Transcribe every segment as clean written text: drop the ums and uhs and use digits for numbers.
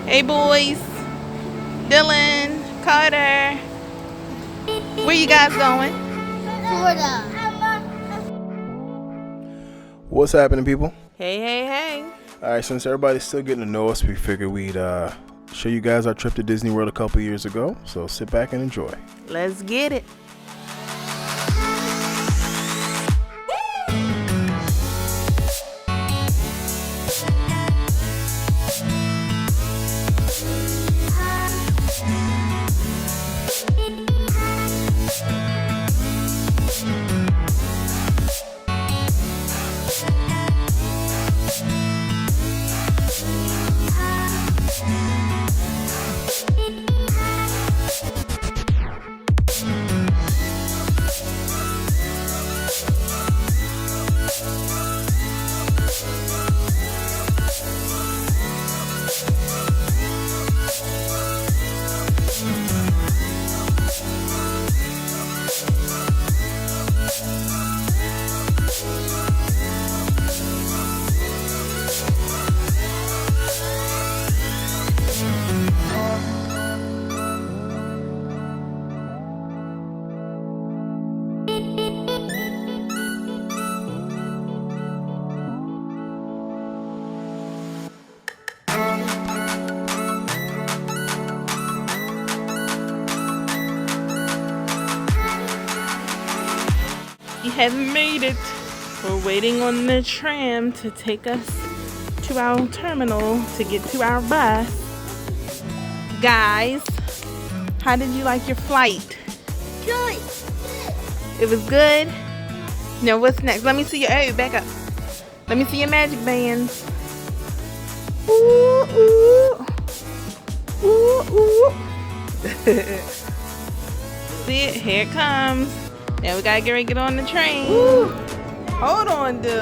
Hey boys, Dylan, Carter, where you guys going? Florida. What's happening, people? Hey, hey, hey. All right, since everybody's still getting to know us, we figured we'd show you guys our trip to Disney World a couple years ago. So sit back and enjoy. Let's get it. We have made it. We're waiting on the tram to take us to our terminal to get to our bus. Guys, how did you like your flight? Good. It was good? Now what's next? Let me see your, hey, back up. Let me see your magic bands. Ooh, ooh. Ooh, ooh. See it? Here it comes. Now we gotta get ready to get on the train. Ooh. Hold on, dude.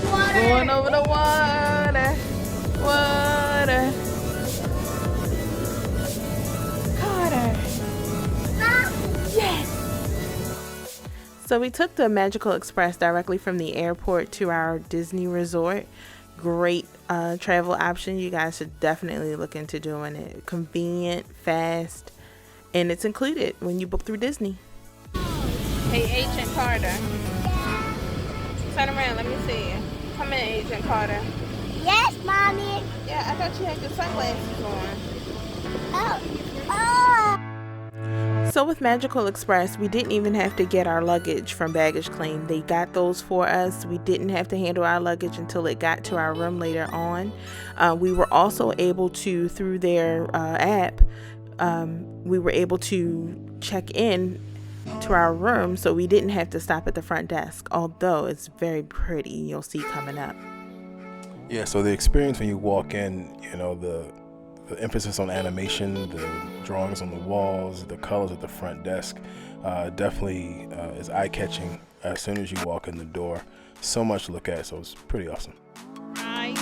Water. Going over the water. Water. Carter. Yes. So we took the Magical Express directly from the airport to our Disney resort. Great travel option. You guys should definitely look into doing it. Convenient, fast, and it's included when you book through Disney. Hey, Agent Carter. Turn around, let me see you. Come in, Agent Carter. Yes, Mommy. Yeah, I thought you had your sunglasses on. Oh. So with Magical Express, we didn't even have to get our luggage from baggage claim. They got those for us. We didn't have to handle our luggage until it got to our room later on. We were also able to, through their app, we were able to check in to our room, so we didn't have to stop at the front desk, although it's very pretty. You'll see coming up. Yeah, so the experience when you walk in, you know, the emphasis on animation, the drawings on the walls, the colors at the front desk, definitely is eye-catching as soon as you walk in the door. So much to look at, so it's pretty awesome. Right.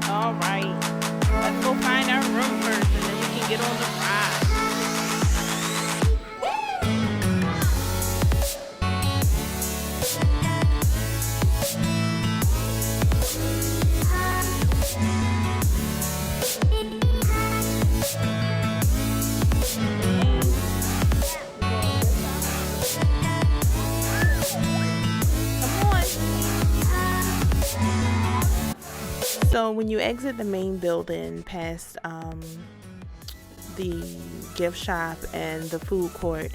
All right. Let's go find our room first, and then we can get on the ride. So when you exit the main building past the gift shop and the food court,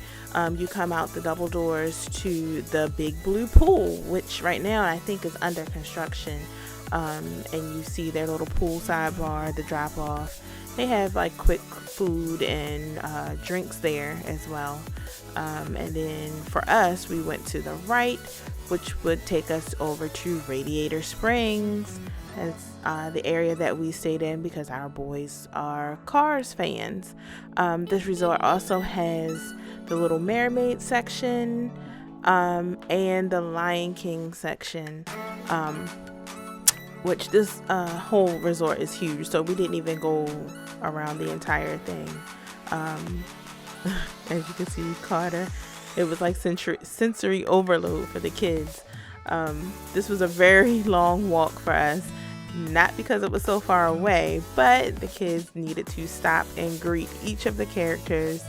you come out the double doors to the big blue pool, which right now I think is under construction. And you see their little pool sidebar, the drop off. They have like quick food and drinks there as well. And then for us, we went to the right, which would take us over to Radiator Springs. That's the area that we stayed in because our boys are Cars fans. This resort also has the Little Mermaid section and the Lion King section, which this whole resort is huge, so we didn't even go around the entire thing. As you can see, Carter, it was like sensory overload for the kids. This was a very long walk for us, not because it was so far away, but the kids needed to stop and greet each of the characters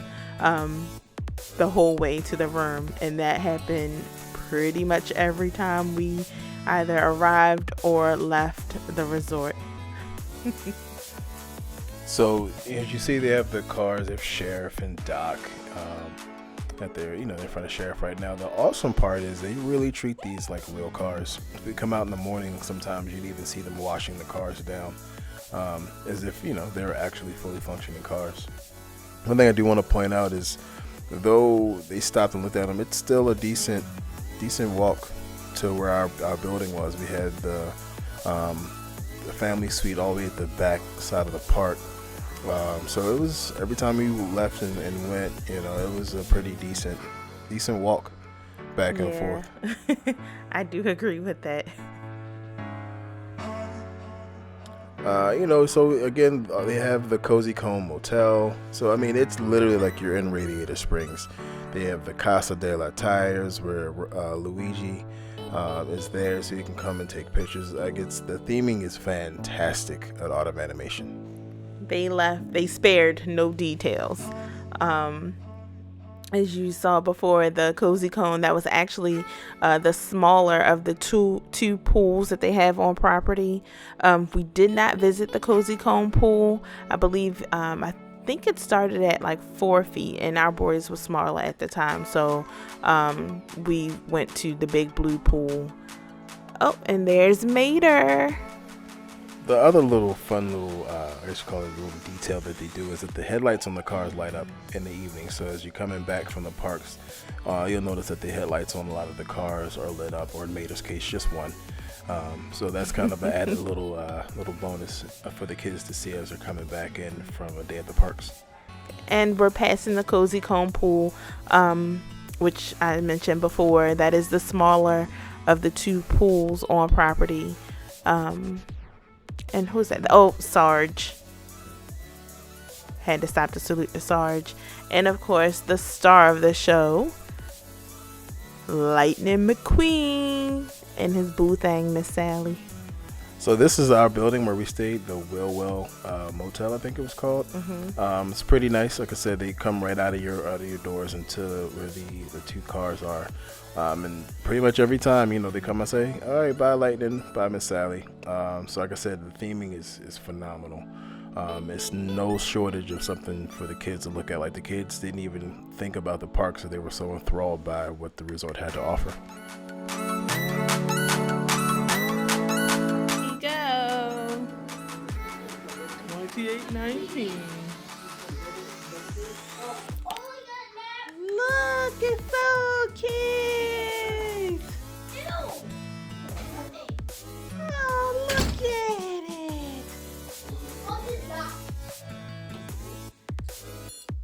the whole way to the room, and that happened pretty much every time we either arrived or left the resort. So as you see, they have the cars of Sheriff and Doc that they're in front of Sheriff right now. The awesome part is they really treat these like real cars. If we come out in the morning, sometimes you'd even see them washing the cars down as if they're actually fully functioning cars. One thing I do want to point out is, though they stopped and looked at them, it's still a decent walk to where our building was. We had the family suite all the way at the back side of the park. So it was, every time we left and went, it was a pretty decent walk back and forth. I do agree with that. So again, they have the Cozy Cone Motel. So I mean, it's literally like you're in Radiator Springs. They have the Casa de la Tires, where Luigi is there, so you can come and take pictures. The theming is fantastic at Art of Animation. They spared no details. As you saw before, the Cozy Cone, that was actually the smaller of the two pools that they have on property. We did not visit the Cozy Cone pool. I believe I think it started at like 4 feet, and our boys were smaller at the time, so we went to the big blue pool. Oh, and there's Mater. The other fun little detail that they do is that the headlights on the cars light up in the evening. So as you're coming back from the parks, you'll notice that the headlights on a lot of the cars are lit up, or in Mater's case, just one. So that's kind of an added little bonus for the kids to see as they're coming back in from a day at the parks. And we're passing the Cozy Cone pool, which I mentioned before. That is the smaller of the two pools on property. And who's that? Oh, Sarge. Had to stop to salute the Sarge. And of course, the star of the show, Lightning McQueen, and his boo thing, Miss Sally. So this is our building where we stayed, the Wilwell Motel, I think it was called. Mm-hmm. It's pretty nice. Like I said, they come right out of your doors into where the two cars are. And pretty much every time, they come and say, all right, bye Lightning, bye Miss Sally. So like I said, the theming is phenomenal. It's no shortage of something for the kids to look at. Like, the kids didn't even think about the park, so they were so enthralled by what the resort had to offer. Here you go. 28.19. Look, it's so cute. Oh, look at it.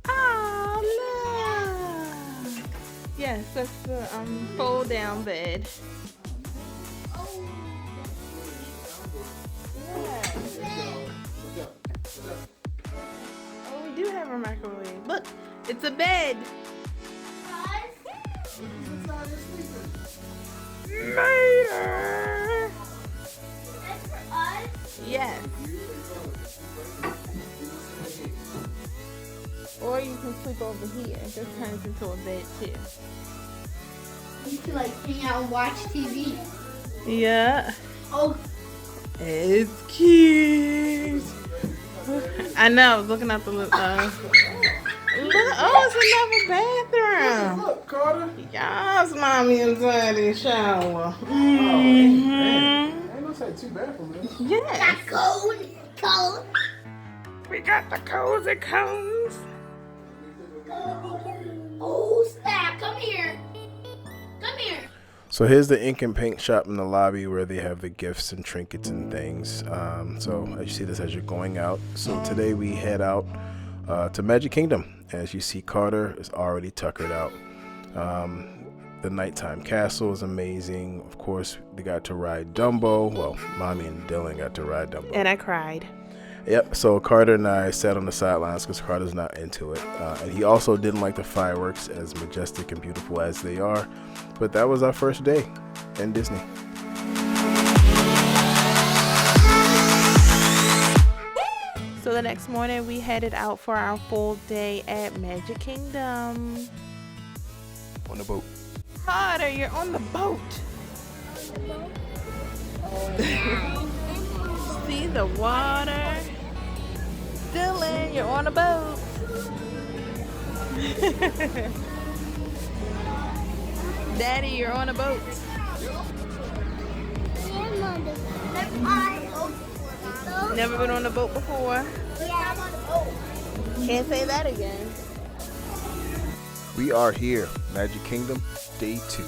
Oh, look. Yes, that's the fold down bed. Yeah. Oh, we do have a microwave. Look, it's a bed. Mater. That's for us? Yes. Or you can sleep over here. It just turns into a bed too. You can hang out and watch TV. Yeah. Oh. It's cute. I know. I was looking at the look. Oh, it's another bathroom. Look, Carter. Yes, mommy and daddy shower. Ain't no say two bathrooms. Yes. Cold. We got the Cozy Cones. Oh, snap. Come here. So here's the ink and paint shop in the lobby where they have the gifts and trinkets and things. So as you see this as you're going out. So today we head out to Magic Kingdom. As you see, Carter is already tuckered out. The nighttime castle is amazing. Of course, they got to ride Dumbo. Well, Mommy and Dylan got to ride Dumbo. And I cried. Yep, so Carter and I sat on the sidelines because Carter's not into it. And he also didn't like the fireworks, as majestic and beautiful as they are. But that was our first day in Disney. the next morning, we headed out for our full day at Magic Kingdom. On the boat. Carter, you're on the boat. See the water. Dylan, you're on a boat. Daddy, you're on a boat. Never been on a boat before. Yeah, I'm on the boat. Can't say that again. We are here, Magic Kingdom, day 2.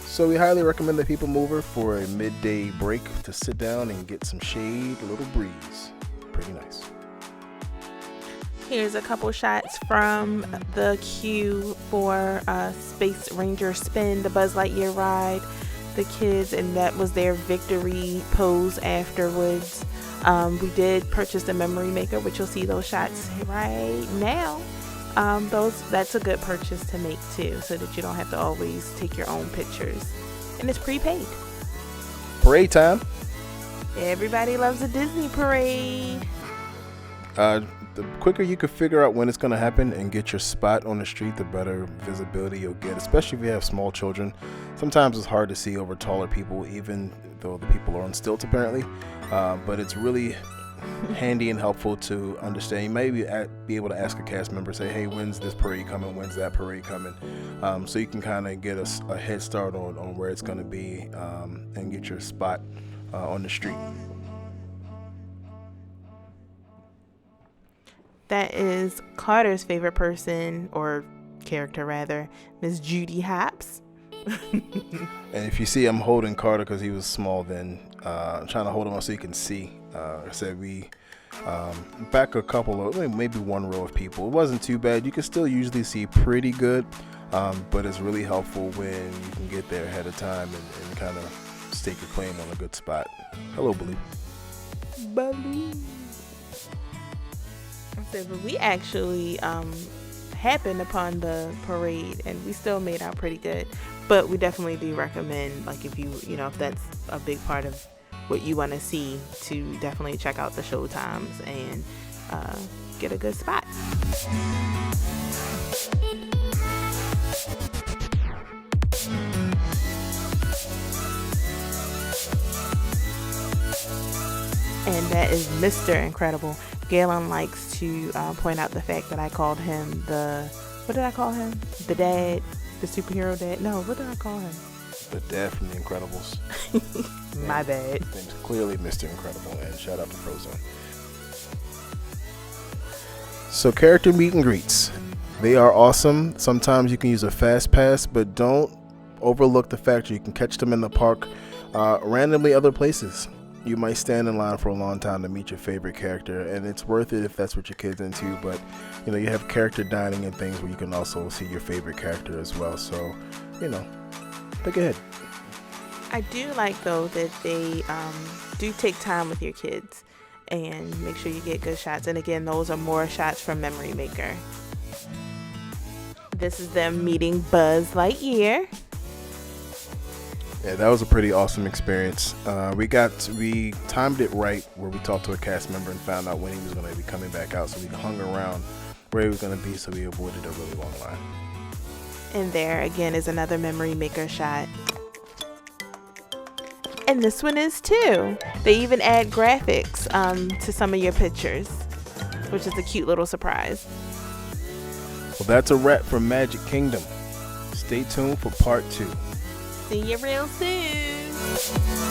So we highly recommend the People Mover for a midday break to sit down and get some shade, a little breeze. Pretty nice. Here's a couple shots from the queue for Space Ranger Spin, the Buzz Lightyear ride. The kids, and that was their victory pose afterwards. We did purchase the memory maker, which you'll see those shots right now. That's a good purchase to make too, so that you don't have to always take your own pictures. And it's prepaid. Parade time. Everybody loves a Disney parade. The quicker you can figure out when it's going to happen and get your spot on the street, the better visibility you'll get, especially if you have small children. Sometimes it's hard to see over taller people, even though the people are on stilts apparently. But it's really handy and helpful to understand. You may be able to ask a cast member, say, hey, when's this parade coming? When's that parade coming? So you can kind of get a head start on where it's going to be and get your spot on the street. That is Carter's favorite person, or character rather, Miss Judy Hopps. And if you see I'm holding Carter because he was small then, I'm trying to hold him up so you can see. I said we back a couple of, maybe one row of people. It wasn't too bad. You can still usually see pretty good, but it's really helpful when you can get there ahead of time and kind of stake your claim on a good spot. Hello, Blue. Blue. But we actually happened upon the parade, and we still made out pretty good. But we definitely do recommend, like, if if that's a big part of what you want to see, to definitely check out the show times and get a good spot. And that is Mr. Incredible. Galen likes to point out the fact that I called him what did I call him? The dad, the superhero dad? No, what did I call him? The dad from The Incredibles. My bad. His name's clearly Mr. Incredible, and shout out to Frozone. So character meet and greets. They are awesome. Sometimes you can use a fast pass, but don't overlook the fact that you can catch them in the park, randomly other places. You might stand in line for a long time to meet your favorite character, and it's worth it if that's what your kid's into. But you have character dining and things where you can also see your favorite character as well. So, think ahead. I do like, though, that they do take time with your kids and make sure you get good shots. And again, those are more shots from Memory Maker. This is them meeting Buzz Lightyear. Yeah, that was a pretty awesome experience. We timed it right where we talked to a cast member and found out when he was going to be coming back out. So we hung around where he was going to be, so we avoided a really long line. And there again is another Memory Maker shot. And this one is too. They even add graphics to some of your pictures, which is a cute little surprise. Well, that's a wrap for Magic Kingdom. Stay tuned for part 2. See you real soon.